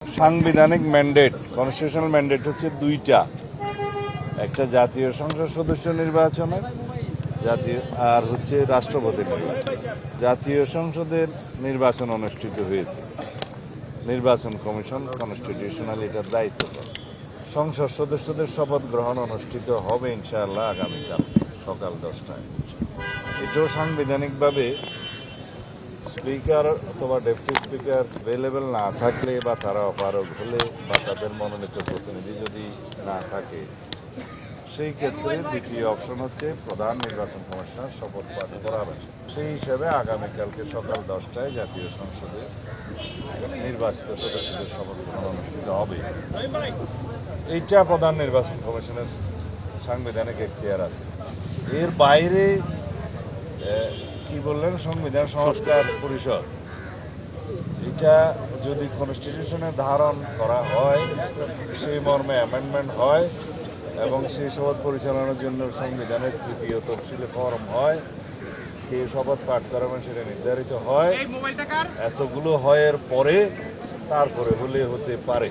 সাংবিধানিক mandate, constitutional mandate হচ্ছে দুইটা, একটা জাতীয় সংসদ সদস্য নির্বাচনের জাতীয় আর হচ্ছে রাষ্ট্রপতি নির্বাচন। জাতীয় সংসদের নির্বাচন অনুষ্ঠিত হয়েছে, নির্বাচন কমিশন কনস্টিটিউশনাল এটার দায়িত্ব পায়। সংসদ সদস্যদের শপথ গ্রহণ অনুষ্ঠিত হবে ইনশাআল্লাহ আগামীকাল সকাল 10টায়। এটাও সাংবিধানিকভাবে স্পিকার অথবা ডেপুটি স্পিকার অ্যাভেলেবেল না থাকলে বা তারা অপারগ হলে বা তাদের মনোনীত প্রতিনিধি যদি না থাকে, সেই ক্ষেত্রে দ্বিতীয় অপশন হচ্ছে প্রধান নির্বাচন কমিশনার শপথ পাঠ করাবেন। সেই হিসাবে আগামীকালকে সকাল 10টায় জাতীয় সংসদে নির্বাচিত সদস্যদের শপথ গ্রহণ অনুষ্ঠিত হবে। এইটা প্রধান নির্বাচন কমিশনের সাংবিধানিক এখতিয়ার আছে। এর বাইরে কি বললেন, সংবিধান সংস্কার পরিষদ, এটা যদি কনস্টিটিউশনে ধারণ করা হয়, সেই মর্মে অ্যামেন্ডমেন্ট হয় এবং সেই শপথ পরিচালনার জন্য সংবিধানের তৃতীয় তফসিলে ফরম হয়, কে শপথ পাঠ করাবেন সেটা নির্ধারিত হয়, এতগুলো হয় এর পরে তারপরে হলে হতে পারে।